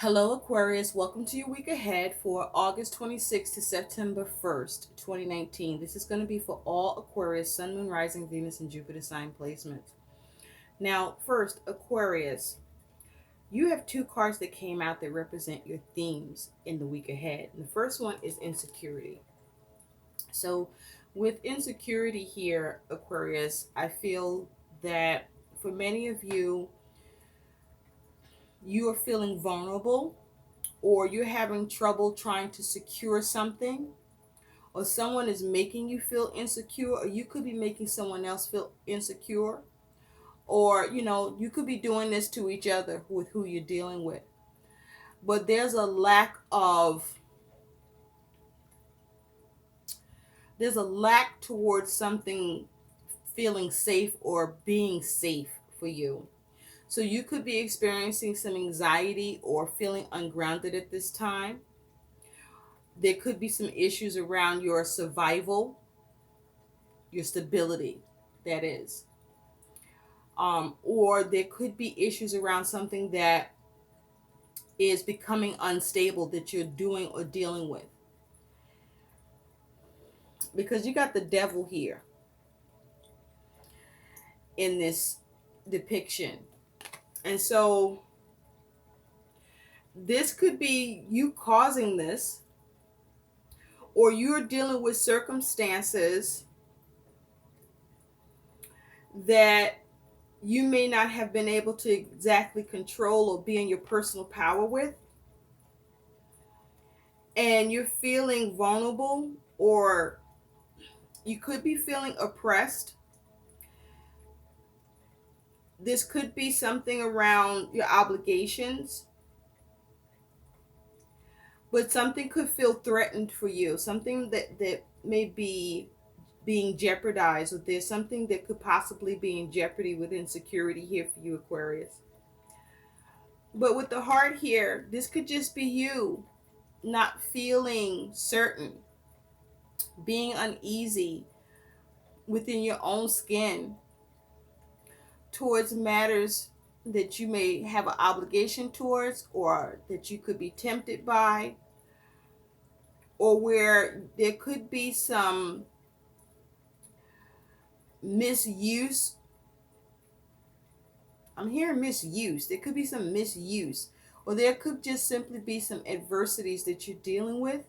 Hello, Aquarius. Welcome to your week ahead for August 26th to September 1st, 2019. This is going to be for all Aquarius, Sun, Moon, Rising, Venus, and Jupiter sign placements. Now, first, Aquarius, you have two cards that came out that represent your themes in the week ahead. And the first one is insecurity. So, with insecurity here, Aquarius, I feel that for many of you, you are feeling vulnerable or you're having trouble trying to secure something, or someone is making you feel insecure, or you could be making someone else feel insecure, or you could be doing this to each other with who you're dealing with. But there's a lack towards something feeling safe or being safe for you. So you could be experiencing some anxiety or feeling ungrounded at this time. There could be some issues around your survival, your stability, that is. Or there could be issues around something that is becoming unstable that you're doing or dealing with. Because you got the devil here in this depiction. And so this could be you causing this, or you're dealing with circumstances that you may not have been able to exactly control or be in your personal power with, and you're feeling vulnerable, or you could be feeling oppressed. This could be something around your obligations, but something could feel threatened for you, something that may be being jeopardized, or there's something that could possibly be in jeopardy with insecurity here for you, Aquarius. But with the heart here, this could just be you not feeling certain, being uneasy within your own skin towards matters that you may have an obligation towards, or that you could be tempted by, or where there could be some misuse. I'm hearing misuse. There could be some misuse, or there could just simply be some adversities that you're dealing with.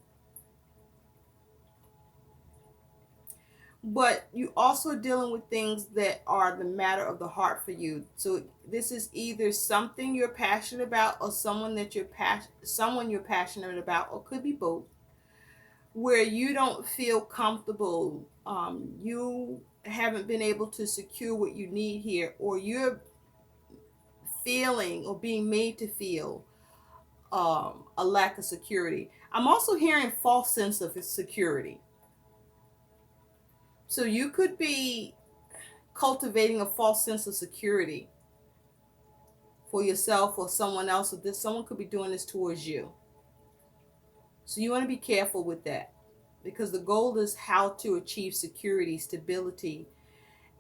But you also dealing with things that are the matter of the heart for you. So this is either something you're passionate about, or someone you're passionate about, or could be both, where you don't feel comfortable. You haven't been able to secure what you need here, or you're feeling or being made to feel a lack of security. I'm also hearing false sense of security. So you could be cultivating a false sense of security for yourself or someone else, or this someone could be doing this towards you. So you want to be careful with that, because the goal is how to achieve security, stability.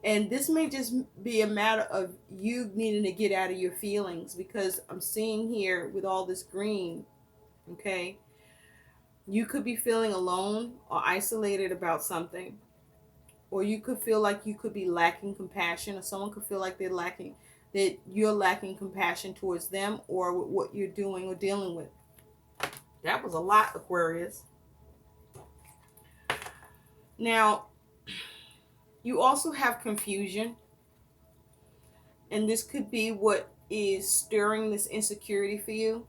And this may just be a matter of you needing to get out of your feelings, because I'm seeing here with all this green, okay? You could be feeling alone or isolated about something, or you could feel like you could be lacking compassion, or someone could feel like that you're lacking compassion towards them or with what you're doing or dealing with. That was a lot, Aquarius. Now, you also have confusion, and this could be what is stirring this insecurity for you.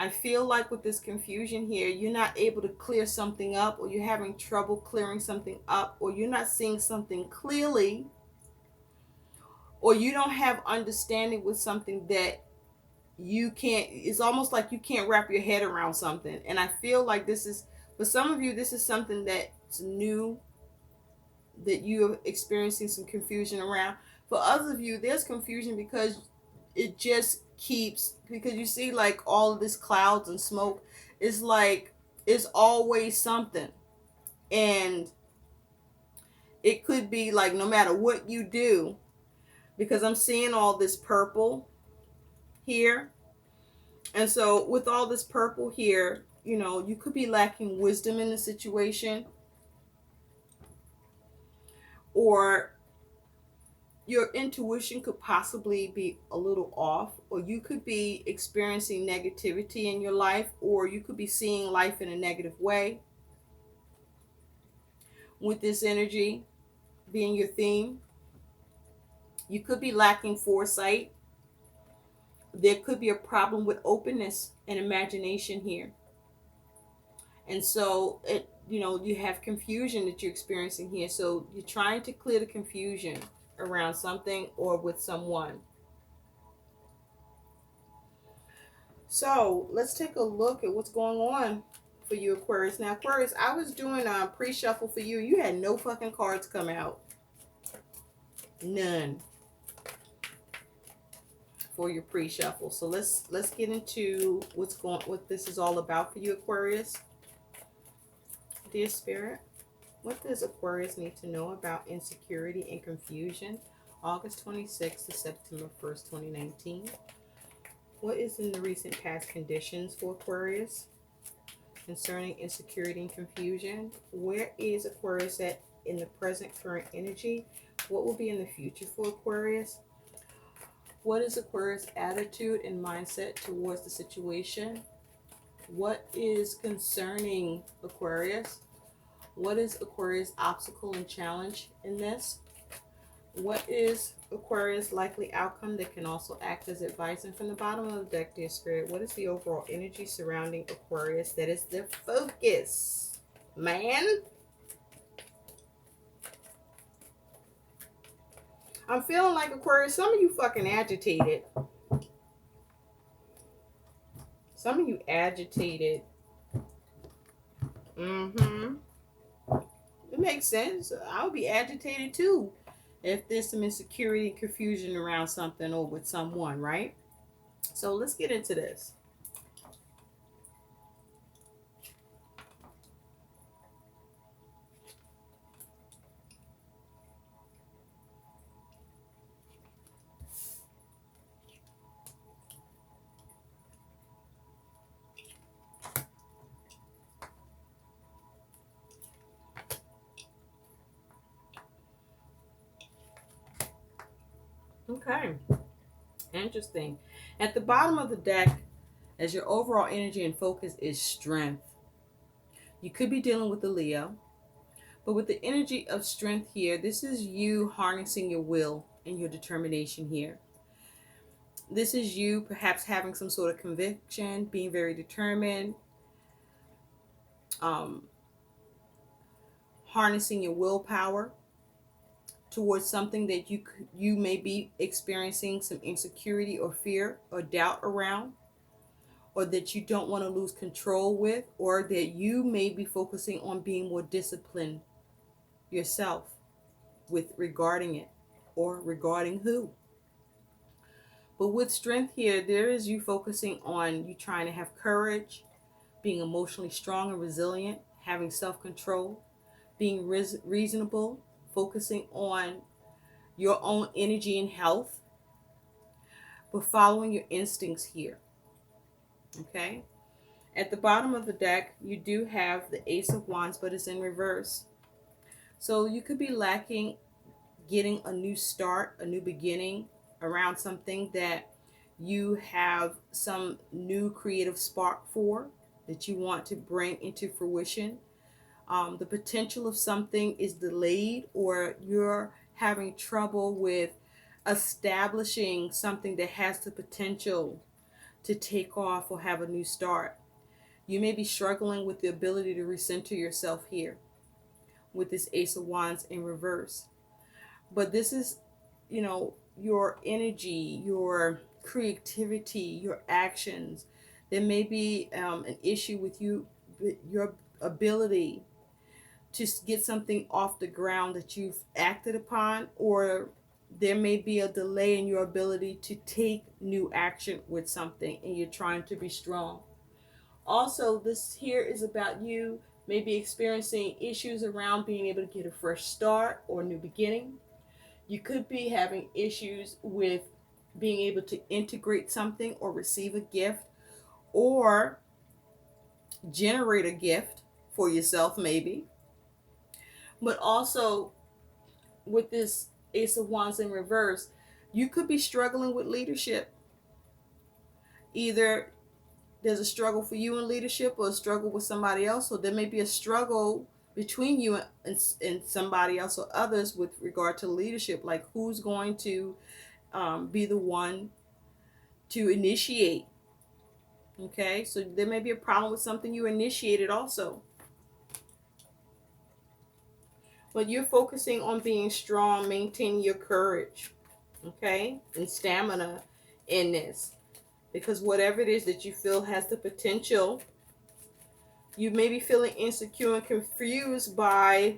I feel like with this confusion here, you're not able to clear something up, or you're having trouble clearing something up, or you're not seeing something clearly, or you don't have understanding with something that you can't, it's almost like you can't wrap your head around something. And I feel like this is, for some of you, this is something that's new, that you're experiencing some confusion around. For others of you, there's confusion because it just keeps, because you see like all of this clouds and smoke. It's like it's always something. And it could be like no matter what you do, because I'm seeing all this purple here, And so with all this purple here, you know, you could be lacking wisdom in the situation, or your intuition could possibly be a little off, or you could be experiencing negativity in your life, or you could be seeing life in a negative way with this energy being your theme. You could be lacking foresight. There could be a problem with openness and imagination here. And so it, you know, you have confusion that you're experiencing here. So you're trying to clear the confusion around something or with someone. So let's take a look at what's going on for you, Aquarius. Now, Aquarius, I was doing a pre-shuffle for you. You had no fucking cards come out. None for your pre-shuffle. So let's get into what this is all about for you, Aquarius. Dear Spirit, what does Aquarius need to know about insecurity and confusion? August 26th to September 1st, 2019. What is in the recent past conditions for Aquarius concerning insecurity and confusion? Where is Aquarius at in the present current energy? What will be in the future for Aquarius? What is Aquarius' attitude and mindset towards the situation? What is concerning Aquarius? What is Aquarius' obstacle and challenge in this? What is Aquarius' likely outcome that can also act as advice? And from the bottom of the deck, dear Spirit, what is the overall energy surrounding Aquarius that is the focus? Man, I'm feeling like Aquarius, some of you fucking agitated. Some of you agitated. Mm-hmm. It makes sense. I would be agitated too if there's some insecurity and confusion around something or with someone, right? So let's get into this. Okay, interesting. At the bottom of the deck, as your overall energy and focus is strength. You could be dealing with the Leo, but with the energy of strength here, this is you harnessing your will and your determination here. This is you perhaps having some sort of conviction, being very determined, um, harnessing your willpower towards something that you may be experiencing some insecurity or fear or doubt around, or that you don't want to lose control with, or that you may be focusing on being more disciplined yourself with regarding it, or regarding who. But with strength here, there is you focusing on you trying to have courage, being emotionally strong and resilient, having self-control, being reasonable, focusing on your own energy and health, but following your instincts here. Okay? At the bottom of the deck, you do have the Ace of Wands, but it's in reverse. So you could be lacking getting a new start, a new beginning around something that you have some new creative spark for, that you want to bring into fruition. The potential of something is delayed, or you're having trouble with establishing something that has the potential to take off or have a new start. You may be struggling with the ability to recenter yourself here with this Ace of Wands in reverse. But this is, you know, your energy, your creativity, your actions. There may be an issue with you, with your ability to get something off the ground that you've acted upon, or there may be a delay in your ability to take new action with something, and you're trying to be strong. Also, this here is about you maybe experiencing issues around being able to get a fresh start or a new beginning. You could be having issues with being able to integrate something or receive a gift, or generate a gift for yourself, maybe. But also, with this Ace of Wands in reverse, you could be struggling with leadership. Either there's a struggle for you in leadership or a struggle with somebody else, or there may be a struggle between you and somebody else or others with regard to leadership, like who's going to be the one to initiate. Okay, so there may be a problem with something you initiated also, but you're focusing on being strong, maintaining your courage, okay, and stamina in this, because whatever it is that you feel has the potential, you may be feeling insecure and confused by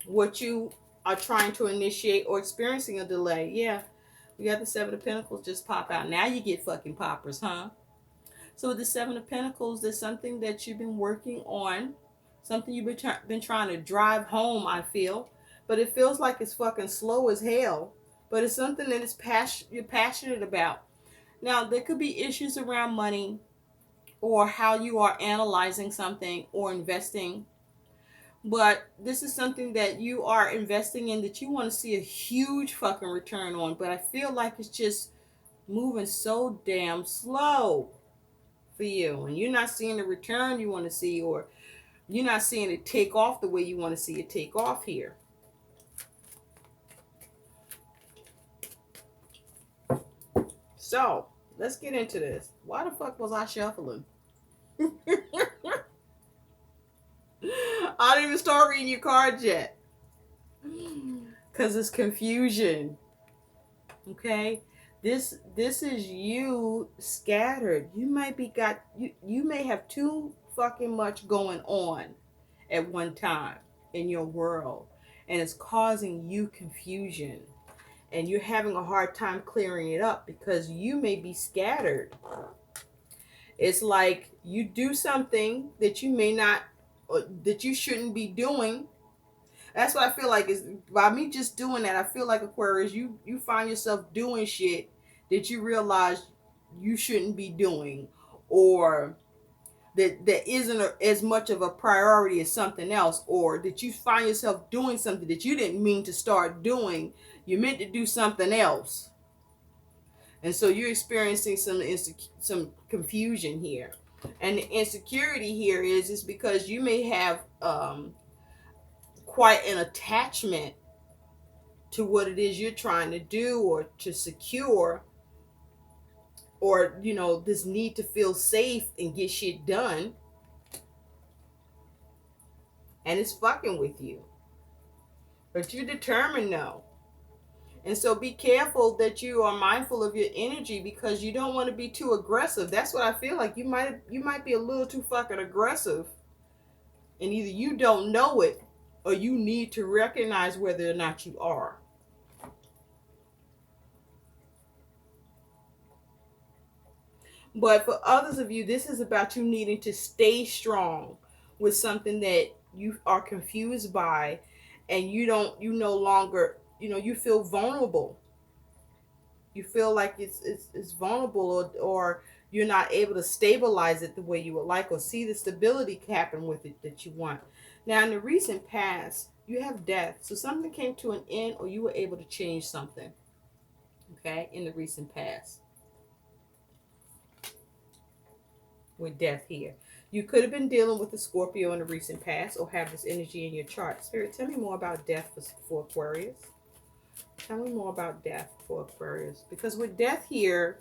what you are trying to initiate or experiencing a delay. Yeah, we got the Seven of Pentacles just pop out. Now you get fucking poppers, huh? So with the Seven of Pentacles, there's something that you've been working on, something you've been trying to drive home, I feel. But it feels like it's fucking slow as hell. But it's something that you're passionate about. Now, there could be issues around money or how you are analyzing something or investing. But this is something that you are investing in that you want to see a huge fucking return on. But I feel like it's just moving so damn slow for you, and you're not seeing the return you want to see, or you're not seeing it take off the way you want to see it take off here. So let's get into this. Why the fuck was I shuffling? I didn't even start reading your cards yet, because it's confusion. Okay, this is you scattered. You might be you may have too fucking much going on at one time in your world, and it's causing you confusion, and you're having a hard time clearing it up because you may be scattered. It's like you do something that you may not, that you shouldn't be doing. That's what I feel like is by me just doing that. I feel like, Aquarius, you find yourself doing shit that you realize you shouldn't be doing, or that isn't as much of a priority as something else, or that you find yourself doing something that you didn't mean to start doing. You meant to do something else, and so you're experiencing some confusion here. And the insecurity here is because you may have quite an attachment to what it is you're trying to do or to secure, or this need to feel safe and get shit done, and it's fucking with you, but you're determined though. And so be careful that you are mindful of your energy, because you don't want to be too aggressive. That's what I feel like. You might be a little too fucking aggressive, and either you don't know it or you need to recognize whether or not you are. But for others of you, this is about you needing to stay strong with something that you are confused by, and you no longer, you feel vulnerable. You feel like it's vulnerable, or you're not able to stabilize it the way you would like, or see the stability happen with it that you want. Now, in the recent past, you have death. So something came to an end, or you were able to change something, okay, in the recent past. With death here, you could have been dealing with a Scorpio in the recent past, or have this energy in your chart. Spirit, tell me more about death for Aquarius. Tell me more about death for Aquarius, because with death here,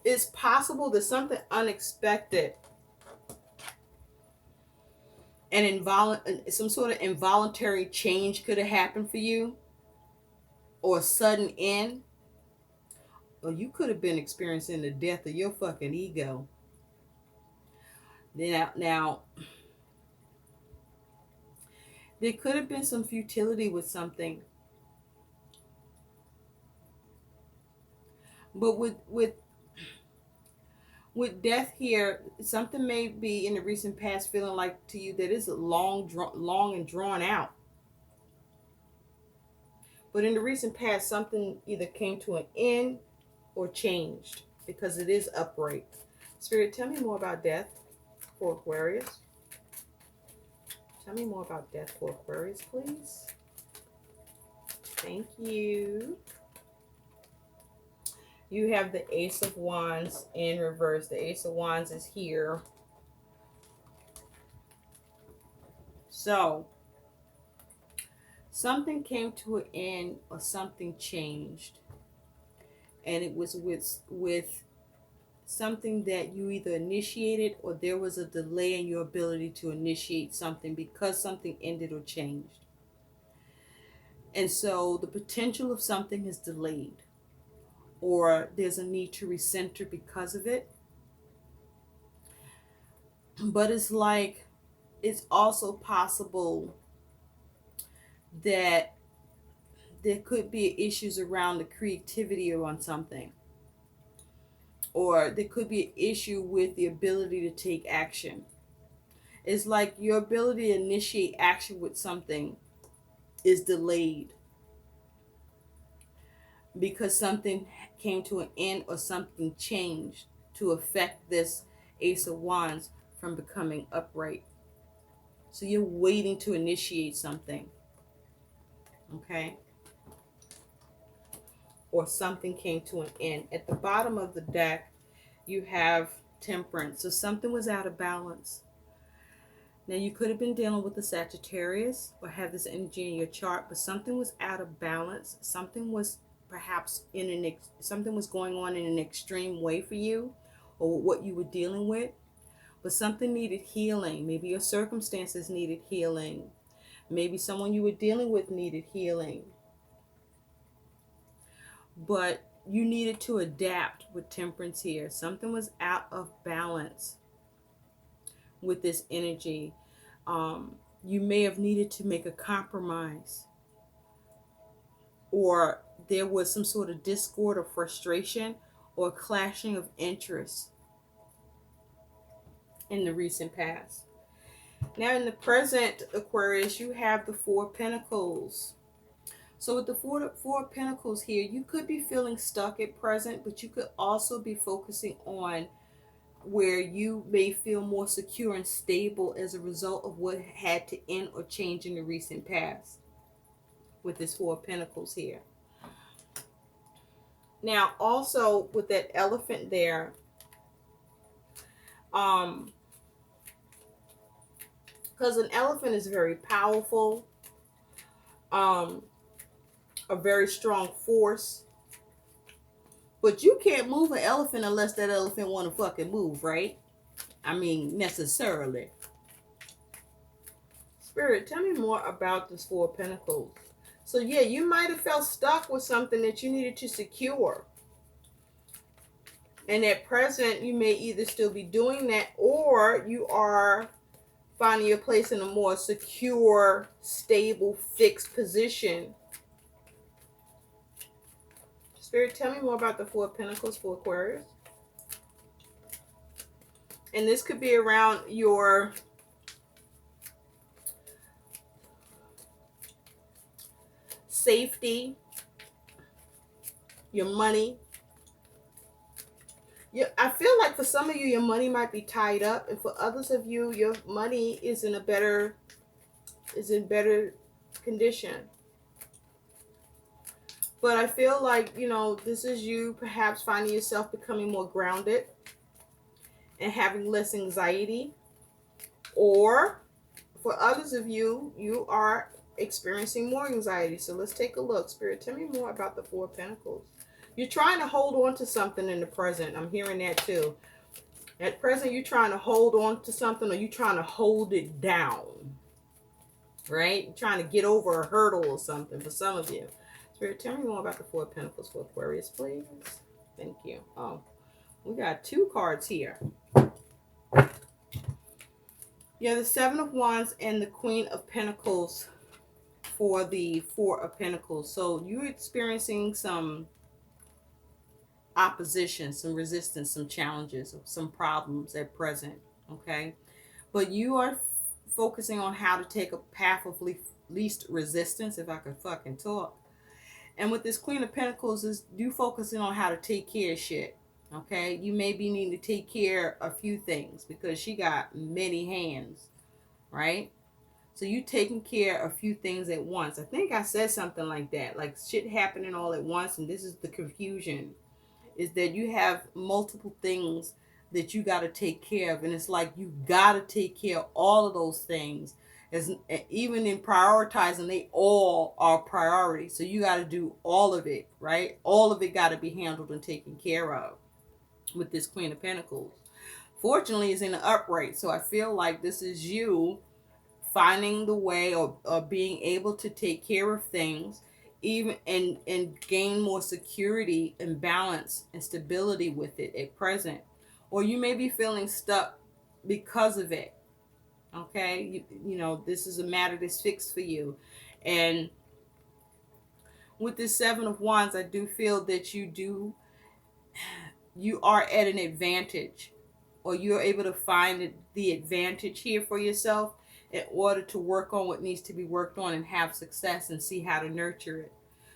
it's possible that something unexpected and some sort of involuntary change could have happened for you, or a sudden end, or you could have been experiencing the death of your fucking ego. Now, there could have been some futility with something, but with death here, something may be in the recent past feeling like to you that is long and drawn out. But in the recent past, something either came to an end or changed. because it is upright. Spirit, tell me more about death for Aquarius. Tell me more about death for Aquarius, please. Thank you. You have the Ace of Wands in reverse. The Ace of Wands is here. So, something came to an end or something changed. And it was with something that you either initiated or there was a delay in your ability to initiate something because something ended or changed. And so the potential of something is delayed, or there's a need to recenter because of it. But it's like, it's also possible that there could be issues around the creativity around something, or there could be an issue with the ability to take action. It's like your ability to initiate action with something is delayed because something came to an end or something changed to affect this Ace of Wands from becoming upright. So you're waiting to initiate something, okay? Or something came to an end. At the bottom of the deck, you have Temperance. So something was out of balance. Now, you could have been dealing with the Sagittarius or have this energy in your chart, but something was out of balance. Something was perhaps something was going on in an extreme way for you, or what you were dealing with, but something needed healing. Maybe your circumstances needed healing. Maybe someone you were dealing with needed healing. But you needed to adapt with Temperance here. Something was out of balance with this energy. You may have needed to make a compromise, or there was some sort of discord or frustration or clashing of interests in the recent past. Now, in the present, Aquarius, you have the Four of Pentacles. So with the four of Pentacles here, you could be feeling stuck at present, but you could also be focusing on where you may feel more secure and stable as a result of what had to end or change in the recent past with this Four of Pentacles here. Now, also with that elephant there, because an elephant is very powerful, a very strong force, but you can't move an elephant unless that elephant want to fucking move, right? I mean, necessarily. Spirit, tell me more about this Four of Pentacles. So yeah, you might have felt stuck with something that you needed to secure. And at present, you may either still be doing that, or you are finding your place in a more secure, stable, fixed position. Spirit, tell me more about the Four of Pentacles for Aquarius. And this could be around your safety, your money. I feel like for some of you, your money might be tied up, and for others of you, your money is in better condition. But I feel like, this is you perhaps finding yourself becoming more grounded and having less anxiety. Or for others of you, you are experiencing more anxiety. So let's take a look. Spirit, tell me more about the Four of Pentacles. You're trying to hold on to something in the present. I'm hearing that too. At present, you're trying to hold on to something, or you're trying to hold it down. Right? You're trying to get over a hurdle or something for some of you. Spirit, tell me more about the Four of Pentacles for Aquarius, please. Thank you. Oh, we got two cards here. Yeah, the Seven of Wands and the Queen of Pentacles for the Four of Pentacles. So you're experiencing some opposition, some resistance, some challenges, some problems at present, okay? But you are focusing on how to take a path of least resistance, if I could fucking talk. And with this Queen of Pentacles, is you focusing on how to take care of shit, Okay, you may be needing to take care of a few things because she got many hands, right? So you taking care of a few things at once. I think I said something like that, like shit happening all at once, and this is the confusion, is that you have multiple things that you got to take care of, and it's like you got to take care of all of those things. As even in prioritizing, they all are priority. So you got to do all of it, right? All of it got to be handled and taken care of with this Queen of Pentacles. Fortunately, it's in the upright, so I feel like this is you finding the way, or being able to take care of things, even and gain more security and balance and stability with it at present. Or you may be feeling stuck because of it. Okay, you know, this is a matter that's fixed for you. And with this Seven of Wands, I do feel that you are at an advantage, or you're able to find the advantage here for yourself in order to work on what needs to be worked on and have success and see how to nurture it.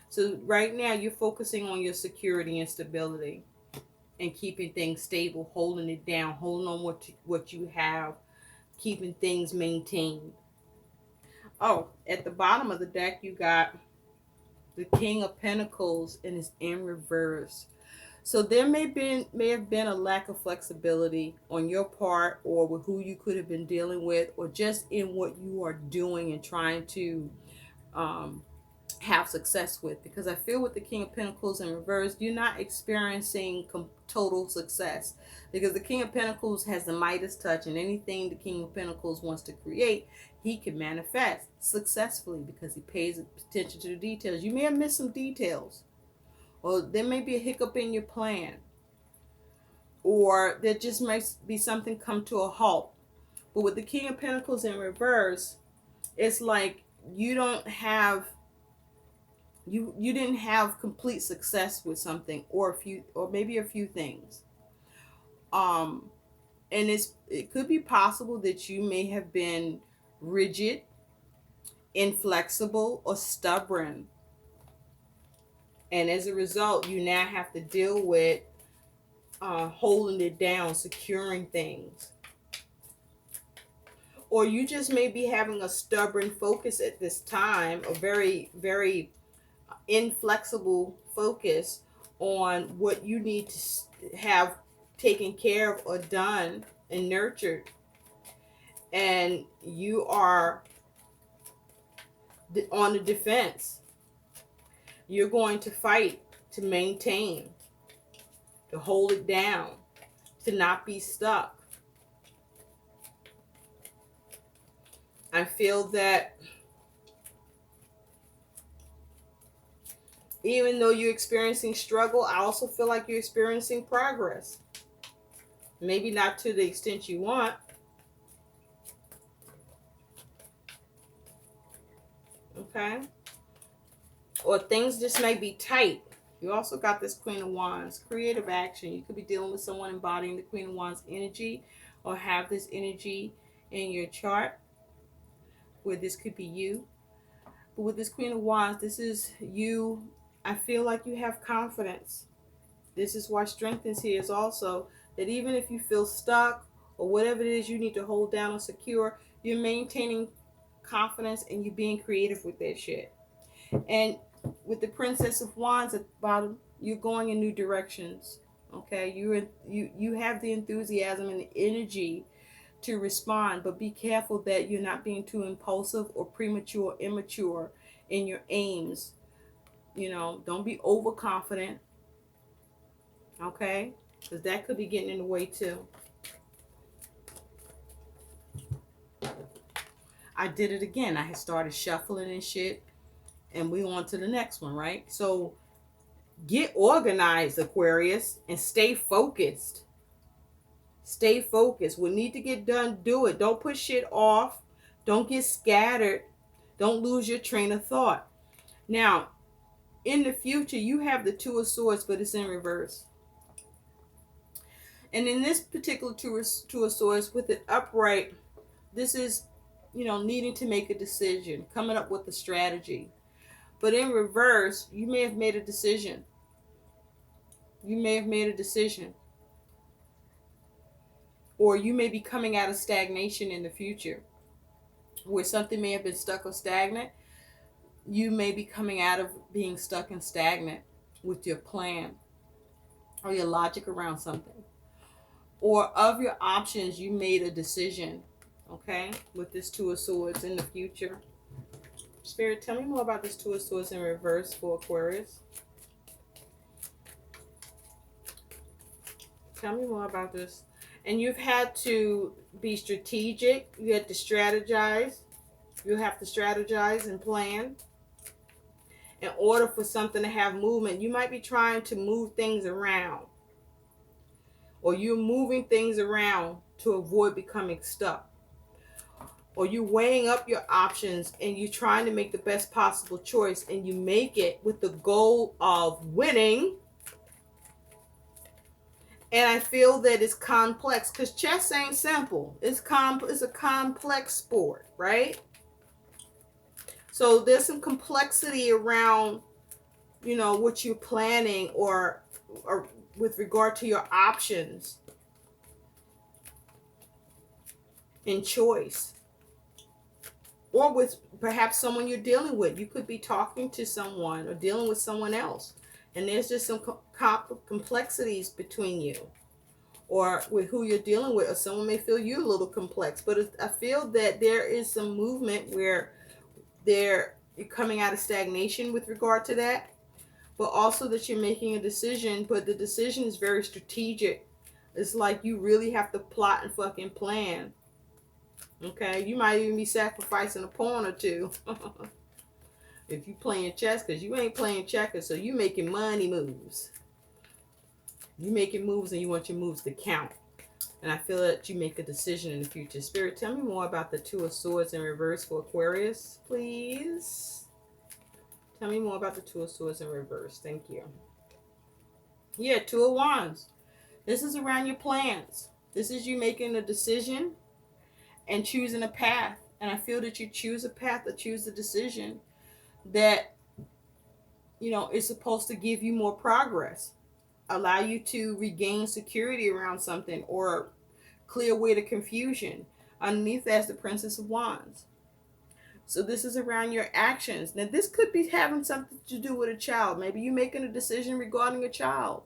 So right now you're focusing on your security and stability and keeping things stable, holding it down, holding on what you have, keeping things maintained. Oh, at the bottom of the deck you got the King of Pentacles, and it's in reverse. So there may have been a lack of flexibility on your part, or with who you could have been dealing with, or just in what you are doing and trying to um, have success with. Because I feel with the King of Pentacles in reverse, you're not experiencing total success. Because the King of Pentacles has the Midas touch, and anything the King of Pentacles wants to create, he can manifest successfully because he pays attention to the details. You may have missed some details, or there may be a hiccup in your plan, or there just might be something come to a halt. But with the King of Pentacles in reverse, it's like you don't have you didn't have complete success with something, or a few, or maybe a few things. um and it could be possible that you may have been rigid, inflexible, or stubborn, and as a result you now have to deal with holding it down, securing things. Or you just may be having a stubborn focus at this time, a very, very inflexible focus on what you need to have taken care of or done and nurtured. And you are on the defense. You're going to fight to maintain, to hold it down, to not be stuck. I feel that even though you're experiencing struggle, I also feel like you're experiencing progress. Maybe not to the extent you want. Okay? Or things just may be tight. You also got this Queen of Wands, creative action. You could be dealing with someone embodying the Queen of Wands energy, or have this energy in your chart, where this could be you. But with this Queen of Wands, this is you. I feel like you have confidence. This is why strength is here, is also that even if you feel stuck or whatever it is you need to hold down or secure, you're maintaining confidence and you're being creative with that shit. And with the Princess of Wands at the bottom, you're going in new directions. Okay, you have the enthusiasm and the energy to respond, but be careful that you're not being too impulsive or premature, immature in your aims. You know, don't be overconfident. Okay, because that could be getting in the way too. I did it again. I had started shuffling and shit, and we on to the next one, right? So get organized, Aquarius, and stay focused. Stay focused. What need to get done, do it. Don't put shit off. Don't get scattered. Don't lose your train of thought. Now, in the future, you have the Two of Swords, but it's in reverse. And in this particular Two of Swords, with it upright, this is, you know, needing to make a decision, coming up with a strategy. But in reverse, you may have made a decision. You may have made a decision. Or you may be coming out of stagnation in the future, where something may have been stuck or stagnant. You may be coming out of being stuck and stagnant with your plan or your logic around something. Or of your options, you made a decision, okay, with this Two of Swords in the future. Spirit, tell me more about this Two of Swords in reverse for Aquarius. Tell me more about this. And you've had to be strategic. You had to strategize. You have to strategize and plan in order for something to have movement. You might be trying to move things around, or you're moving things around to avoid becoming stuck, or you're weighing up your options and you're trying to make the best possible choice, and you make it with the goal of winning. And I feel that it's complex, because chess ain't simple. It's a complex sport, right? So there's some complexity around, what you're planning, or with regard to your options and choice, or with perhaps someone you're dealing with. You could be talking to someone or dealing with someone else, and there's just some complexities between you, or with who you're dealing with, or someone may feel you a little complex. But I feel that there is some movement where you're coming out of stagnation with regard to that, but also that you're making a decision, but the decision is very strategic. It's like you really have to plot and fucking plan. Okay, you might even be sacrificing a pawn or two if you playing chess, because you ain't playing checkers, so you making money moves. You making moves, and you want your moves to count. And I feel that you make a decision in the future. Spirit, tell me more about the Two of Swords in reverse for Aquarius, please. Tell me more about the Two of Swords in reverse. Thank you. Yeah, Two of Wands. This is around your plans. This is you making a decision and choosing a path. And I feel that you choose a path or choose a decision that, is supposed to give you more progress, allow you to regain security around something, or clear away the confusion. Underneath that's the Princess of Wands. So this is around your actions. Now this could be having something to do with a child. Maybe you're making a decision regarding a child,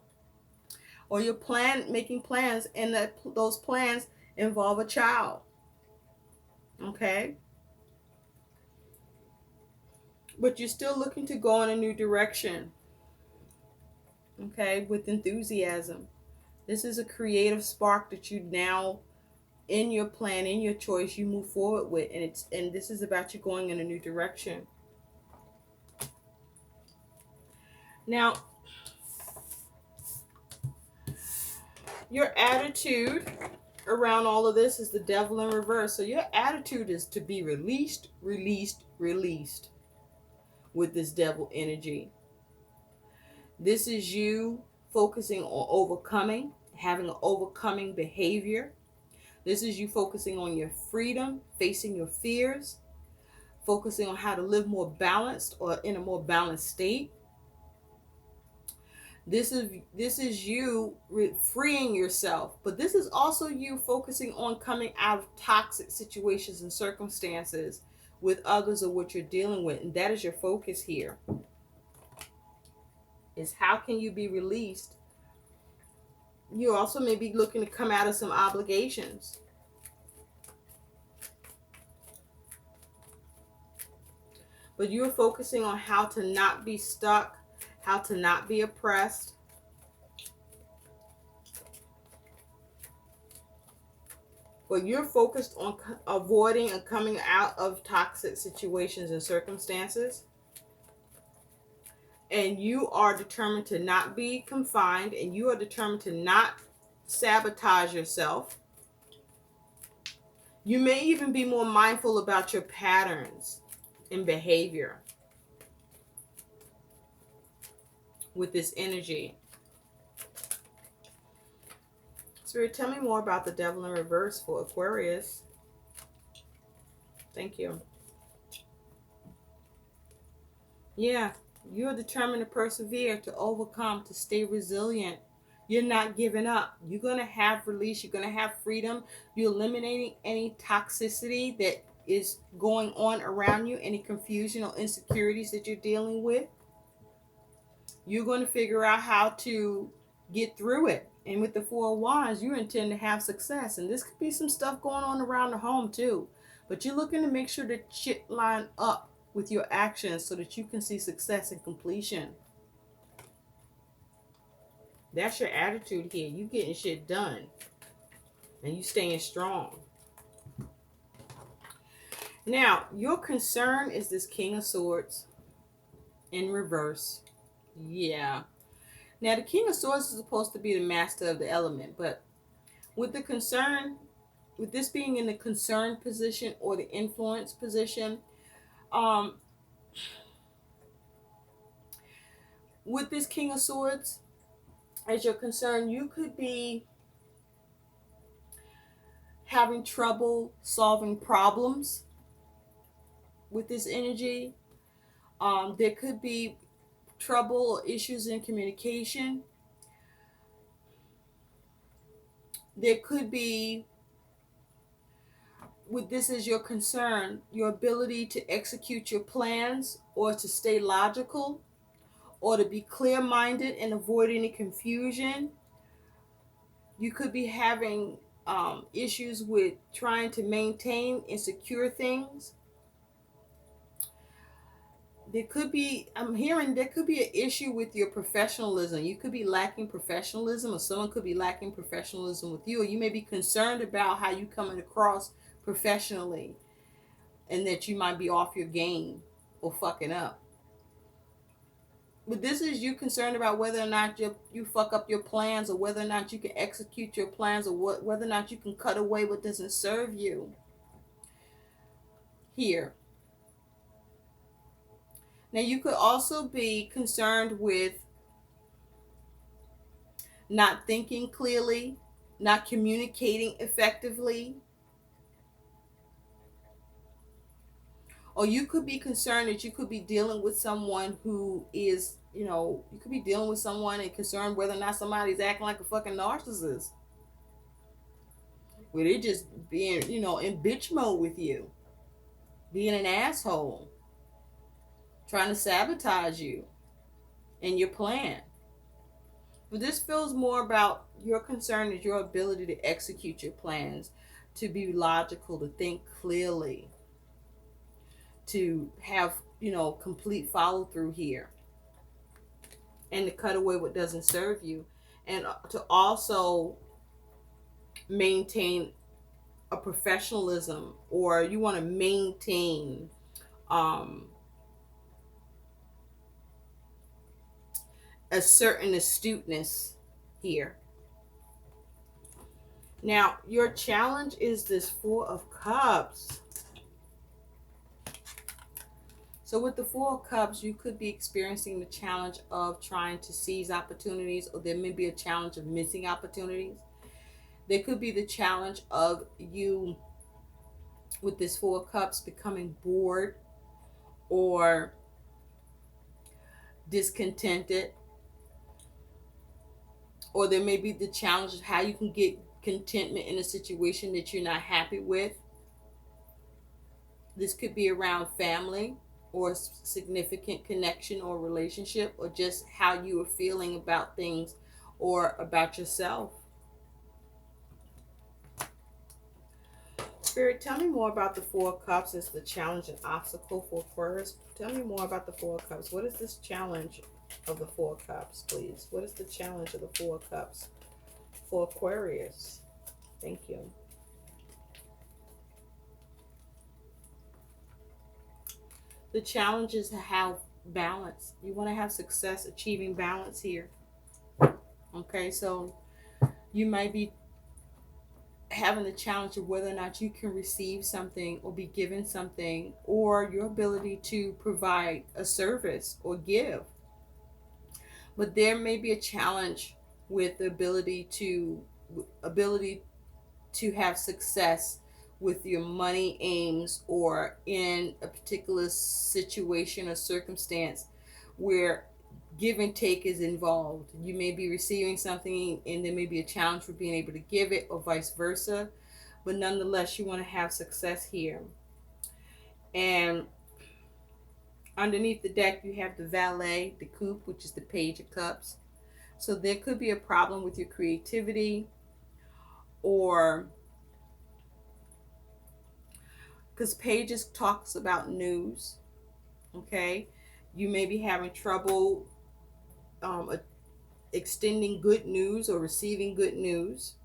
or you're making plans, and those plans involve a child. Okay? But you're still looking to go in a new direction. Okay? With enthusiasm. This is a creative spark that you now, in your plan, in your choice, you move forward with, and this is about you going in a new direction. Now, your attitude around all of this is the Devil in reverse. So your attitude is to be released, released, released with this Devil energy. This is you focusing on overcoming, having an overcoming behavior. This is you focusing on your freedom, facing your fears, focusing on how to live more balanced, or in a more balanced state. This is you freeing yourself, but this is also you focusing on coming out of toxic situations and circumstances with others, or what you're dealing with, and that is your focus here. Is how can you be released? You also may be looking to come out of some obligations. But you're focusing on how to not be stuck, how to not be oppressed. But you're focused on avoiding and coming out of toxic situations and circumstances. And you are determined to not be confined, and you are determined to not sabotage yourself. You may even be more mindful about your patterns and behavior with this energy. Spirit, tell me more about the Devil in reverse for Aquarius. Thank you. Yeah, you are determined to persevere, to overcome, to stay resilient, You're not giving up. You're going to have release. You're going to have freedom. You're eliminating any toxicity that is going on around you, any confusion or insecurities that you're dealing with. You're going to figure out how to get through it. And with the Four of Wands, you intend to have success. And this could be some stuff going on around the home too. But you're looking to make sure that shit line up with your actions so that you can see success and completion. That's your attitude here. You getting shit done. And you staying strong. Now, your concern is this King of Swords in reverse. Yeah. Now, the King of Swords is supposed to be the master of the element, but with the concern, with this being in the concern position or the influence position, with this King of Swords as your concern, you could be having trouble solving problems with this energy. There could be trouble or issues in communication. There could be, with this as your concern, your ability to execute your plans or to stay logical or to be clear-minded and avoid any confusion. You could be having issues with trying to maintain and secure things. There could be, I'm hearing there could be an issue with your professionalism. You could be lacking professionalism, or someone could be lacking professionalism with you, or you may be concerned about how you coming across professionally and that you might be off your game or fucking up. But this is you concerned about whether or not you fuck up your plans, or whether or not you can execute your plans, or whether or not you can cut away what doesn't serve you here. Now, you could also be concerned with not thinking clearly, not communicating effectively. Or you could be concerned that you could be dealing with someone who is, you could be dealing with someone and concerned whether or not somebody's acting like a fucking narcissist. Where they're just being, in bitch mode with you. Being an asshole. Trying to sabotage you and your plan. But this feels more about your concern is your ability to execute your plans, to be logical, to think clearly, to have, complete follow through here, and to cut away what doesn't serve you, and to also maintain a professionalism, or you want to maintain a certain astuteness here. Now, your challenge is this Four of Cups. So with the Four of Cups, you could be experiencing the challenge of trying to seize opportunities, or there may be a challenge of missing opportunities. There could be the challenge of you, with this Four of Cups, becoming bored or discontented. Or there may be the challenge of how you can get contentment in a situation that you're not happy with. This could be around family or significant connection or relationship, or just how you are feeling about things or about yourself. Spirit, tell me more about the Four of Cups as the challenge and obstacle for Aquarius. Tell me more about the Four of Cups. What is this challenge of the Four of Cups, please? What is the challenge of the Four of Cups for Aquarius? Thank you. The challenge is to have balance. You want to have success achieving balance here. Okay, so you might be having the challenge of whether or not you can receive something or be given something, or your ability to provide a service or give. But there may be a challenge with the ability to have success with your money aims, or in a particular situation or circumstance where give and take is involved. You may be receiving something and there may be a challenge for being able to give it, or vice versa. But nonetheless, you want to have success here. And underneath the deck, you have the Valet, the Coupe, which is the Page of Cups. So there could be a problem with your creativity, or because Pages talks about news, okay? You may be having trouble extending good news or receiving good news,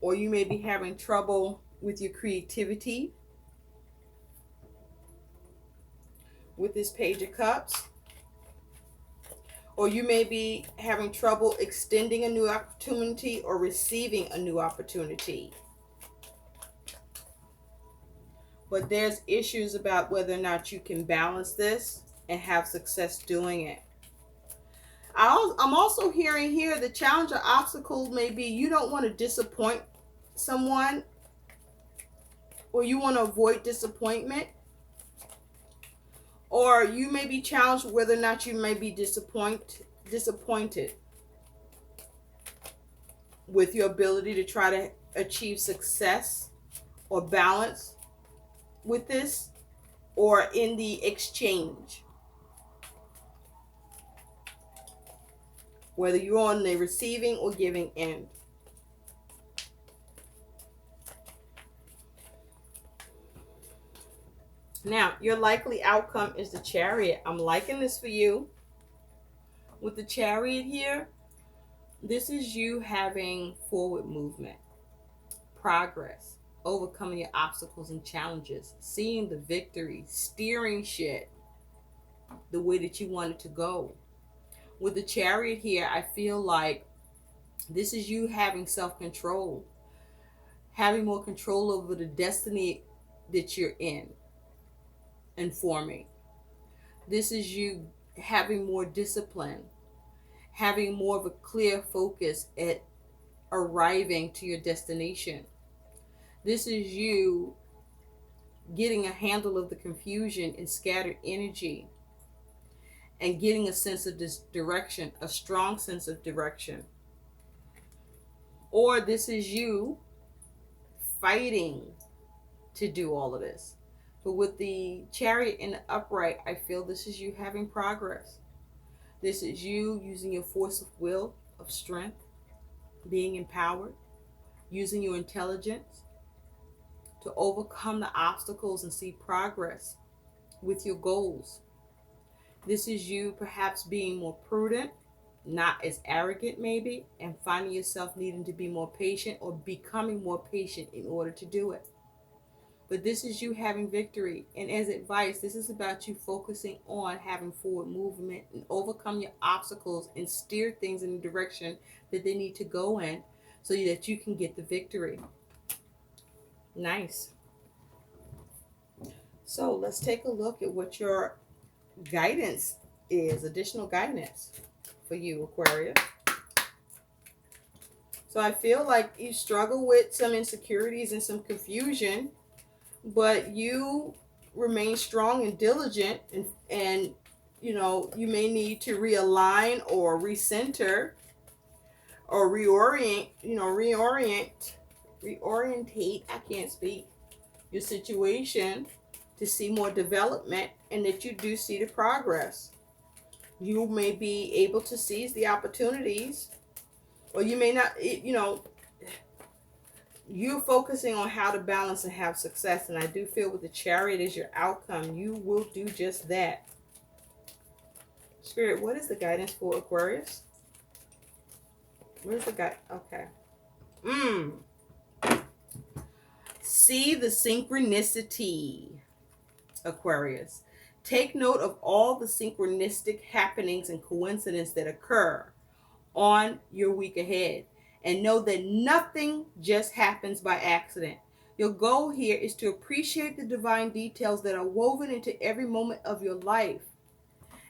or you may be having trouble with your creativity with this Page of Cups, or you may be having trouble extending a new opportunity or receiving a new opportunity. But there's issues about whether or not you can balance this and have success doing it. I'm also hearing here the challenge or obstacle may be you don't want to disappoint someone, or you want to avoid disappointment, or you may be challenged whether or not you may be disappointed with your ability to try to achieve success or balance with this, or in the exchange, whether you're on the receiving or giving end. Now, your likely outcome is the Chariot. I'm liking this for you. With the Chariot here, this is you having forward movement, progress, overcoming your obstacles and challenges, seeing the victory, steering shit the way that you want it to go. With the Chariot here, I feel like this is you having self-control, having more control over the destiny that you're in and forming. This is you having more discipline, having more of a clear focus at arriving to your destination. This is you getting a handle of the confusion and scattered energy, and getting a sense of this direction, a strong sense of direction. Or this is you fighting to do all of this. But with the Chariot in the upright, I feel this is you having progress. This is you using your force of will, of strength, being empowered, using your intelligence to overcome the obstacles and see progress with your goals. This is you perhaps being more prudent, not as arrogant maybe, and finding yourself needing to be more patient or becoming more patient in order to do it. But this is you having victory. And as advice, this is about you focusing on having forward movement and overcome your obstacles and steer things in the direction that they need to go in so that you can get the victory. Nice. So let's take a look at what your guidance is, additional guidance for you, Aquarius. So I feel like you struggle with some insecurities and some confusion, but you remain strong and diligent, and you know, you may need to realign or recenter or reorientate, I can't speak, your situation to see more development, and that you do see the progress. You may be able to seize the opportunities, or you may not, you're focusing on how to balance and have success. And I do feel with the Chariot as your outcome, you will do just that. Spirit, what is the guidance for Aquarius? Where's the guide? Okay. See the synchronicity, Aquarius. Take note of all the synchronistic happenings and coincidences that occur on your week ahead. And know that nothing just happens by accident. Your goal here is to appreciate the divine details that are woven into every moment of your life.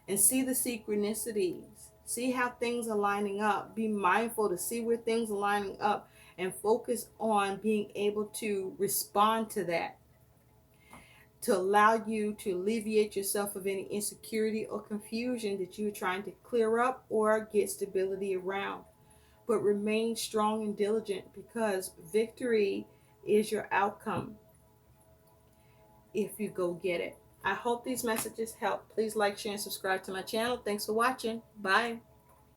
And see the synchronicities. See how things are lining up. Be mindful to see where things are lining up. And focus on being able to respond to that. to allow you to alleviate yourself of any insecurity or confusion that you're trying to clear up or get stability around. But remain strong and diligent, because victory is your outcome if you go get it. I hope these messages help. Please like, share, and subscribe to my channel. Thanks for watching. Bye.